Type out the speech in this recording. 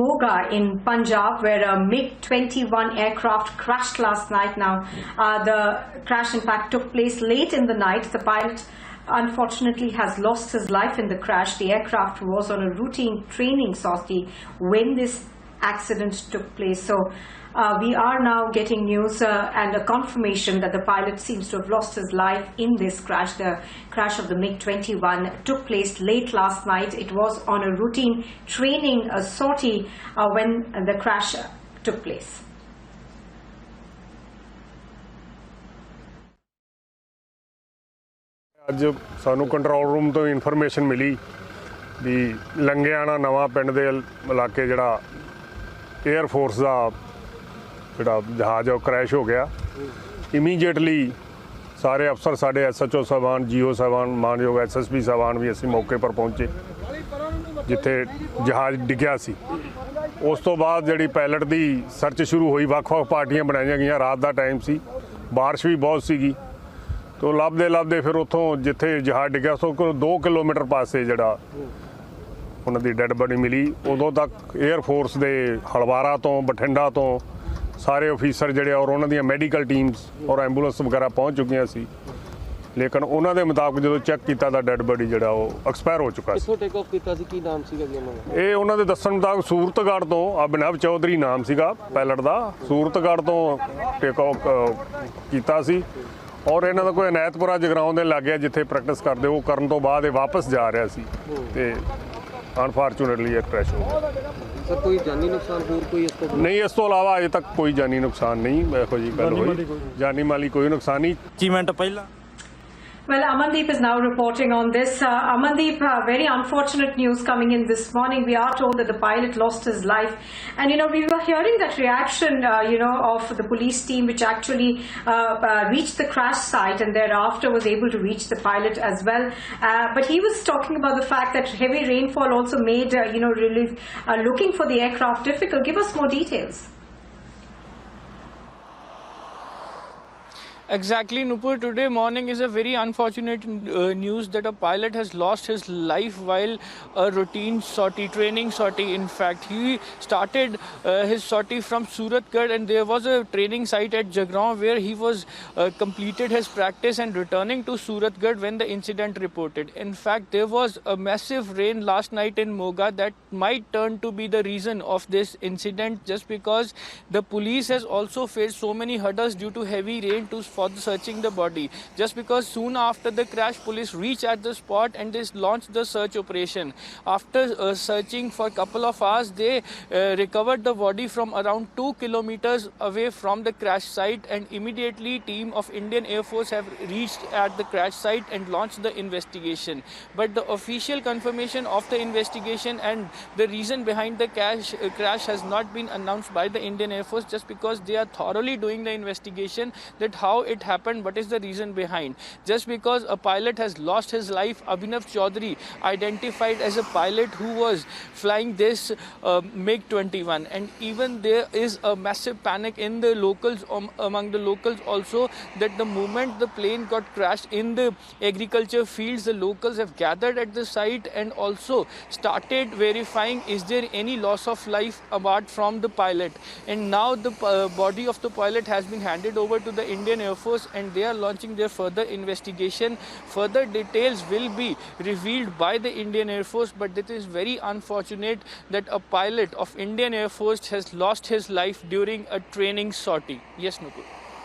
Moga in Punjab, where a MiG-21 aircraft crashed last night. Now, the crash in fact took place late in the night. The pilot unfortunately has lost his life in the crash. The aircraft was on a routine training sortie when this accident took place. So we are now getting news and a confirmation that the pilot seems to have lost his life in this crash. The crash of the MiG-21 took place late last night. It was on a routine training sortie when the crash took place. ਅੱਜ ਸਾਨੂੰ control room ਤੋਂ information ਮਿਲੀ ਵੀ ਲੰਗਿਆਣਾ ਨਵਾਂ ਪਿੰਡ ਦੇ ਇਲਾਕੇ ਜਿਹੜਾ air force ਦਾ ਜਿਹੜਾ ਜਹਾਜ਼ ਉਹ ਕ੍ਰੈਸ਼ ਹੋ ਗਿਆ। ਇਮੀਡੀਏਟਲੀ ਸਾਰੇ ਅਫਸਰ ਸਾਡੇ SHO ਸਾਹਿਬਾਨ, GO ਸਾਹਿਬਾਨ, ਮਾਨਯੋਗ SSP ਸਾਹਿਬਾਨ ਵੀ ਅਸੀਂ ਮੌਕੇ ਪਰ ਪਹੁੰਚੇ ਜਿੱਥੇ ਜਹਾਜ਼ ਡਿੱਗਿਆ ਸੀ। ਉਸ ਤੋਂ ਬਾਅਦ ਜਿਹੜੀ ਪਾਇਲਟ ਦੀ ਸਰਚ ਸ਼ੁਰੂ ਹੋਈ, ਵੱਖ-ਵੱਖ ਪਾਰਟੀਆਂ ਬਣਾਈਆਂ ਗਈਆਂ। ਰਾਤ ਦਾ ਟਾਈਮ ਸੀ, ਬਾਰਿਸ਼ ਵੀ ਬਹੁਤ ਸੀਗੀ। तो ਲੱਭਦੇ ਫਿਰ ਉੱਥੋਂ ਜਿੱਥੇ ਜਹਾਜ਼ ਡਿੱਗਿਆ ਉਸ ਤੋਂ 2 ਕਿਲੋਮੀਟਰ ਪਾਸੇ ਜਿਹੜਾ ਉਹਨਾਂ ਦੀ ਡੈੱਡ ਬੋਡੀ ਮਿਲੀ। ਉਦੋਂ ਤੱਕ 에ਅਰ ਫੋਰਸ ਦੇ ਹਲਵਾਰਾ ਤੋਂ, ਬਠਿੰਡਾ ਤੋਂ ਸਾਰੇ ਅਫੀਸਰ ਜਿਹੜੇ ਔਰ ਉਹਨਾਂ ਦੀਆਂ ਮੈਡੀਕਲ ਟੀਮਸ ਔਰ ਐਂਬੂਲੈਂਸ ਵਗੈਰਾ ਪਹੁੰਚ ਚੁੱਕੀਆਂ ਸੀ। ਲੇਕਿਨ ਉਹਨਾਂ ਦੇ ਮੁਤਾਬਕ ਜਦੋਂ ਚੈੱਕ ਕੀਤਾ ਤਾਂ ਡੈੱਡ ਬੋਡੀ ਜਿਹੜਾ ਉਹ ਐਕਸਪਾਇਰ ਹੋ ਚੁੱਕਾ ਸੀ। ਕਿੱਥੋਂ ਟੇਕ ਆਫ ਕੀਤਾ ਸੀ, ਕੀ ਨਾਮ ਸੀਗਾ ਜੀ ਉਹਨਾਂ ਦਾ? ਇਹ ਉਹਨਾਂ ਦੇ ਦੱਸਣ ਮੁਤਾਬਕ ਸੂਰਤਗੜ੍ਹ ਤੋਂ ਅਭਿਨਵ ਚੌਧਰੀ ਨਾਮ ਸੀਗਾ ਪਾਇਲਟ ਦਾ। ਸੂਰਤਗੜ੍ਹ ਤੋਂ ਟੇਕ ਆਫ ਕੀਤਾ ਸੀ ਔਰ ਇਹਨਾਂ ਦਾ ਕੋਈ ਅਨੈਤਪੁਰਾ ਜਗਰਾਉਂ ਦੇ ਲਾਗੇ ਜਿੱਥੇ ਪ੍ਰੈਕਟਿਸ ਕਰਦੇ ਉਹ ਕਰਨ ਤੋਂ ਬਾਅਦ ਇਹ ਵਾਪਸ ਜਾ ਰਿਹਾ ਸੀ ਤੇ ਅਨਫੋਰਚੂਨੇਟਲੀ ਇਹ ਕ੍ਰੈਸ਼ ਹੋ ਗਿਆ। ਸਰ ਕੋਈ ਜਾਨੀ ਨੁਕਸਾਨ ਹੋਰ ਕੋਈ ਇਸ ਤੋਂ ਨਹੀਂ? ਇਸ ਤੋਂ ਇਲਾਵਾ ਅਜੇ ਤੱਕ ਕੋਈ ਜਾਨੀ ਨੁਕਸਾਨ ਨਹੀਂ। ਇਹੋ ਜਿਹੀ ਗੱਲ ਹੋਈ, ਜਾਨੀ ਮਾਲੀ ਕੋਈ ਨੁਕਸਾਨ ਨਹੀਂ। 25 ਮਿੰਟ ਪਹਿਲਾਂ Well, Amandeep is now reporting on this. Amandeep, very unfortunate news coming in this morning. We are told that the pilot lost his life. And, we were hearing that reaction, of the police team, which actually reached the crash site and thereafter was able to reach the pilot as well. But he was talking about the fact that heavy rainfall also made, looking for the aircraft difficult. Give us more details. Exactly, Nupur. Today morning is a very unfortunate news that a pilot has lost his life while a routine sortie, training sortie. In fact, he started his sortie from Suratgarh, and there was a training site at Jagaon where he was completed his practice and returning to Suratgarh when the incident reported. In fact, there was a massive rain last night in Moga that might turn to be the reason of this incident, just because the police has also faced so many hurdles due to heavy rain for searching the body. Just because soon after the crash, police reached at the spot and they launched the search operation. After searching for a couple of hours, they recovered the body from around 2 kilometers away from the crash site, and immediately team of Indian Air Force have reached at the crash site and launched the investigation. But the official confirmation of the investigation and the reason behind the crash has not been announced by the Indian Air Force, just because they are thoroughly doing the investigation that how it happened, what is the reason behind. Just because a pilot has lost his life, Abhinav Chaudhary, identified as a pilot who was flying this MiG-21, and even there is a massive panic in the locals, among the locals also, that the moment the plane got crashed in the agriculture fields, the locals have gathered at the site and also started verifying is there any loss of life apart from the pilot. And now the body of the pilot has been handed over to the Indian Air Force, and they are launching their further investigation. Further details will be revealed by the Indian Air Force, but it is very unfortunate that a pilot of Indian Air Force has lost his life during a training sortie. Yes, Nupur.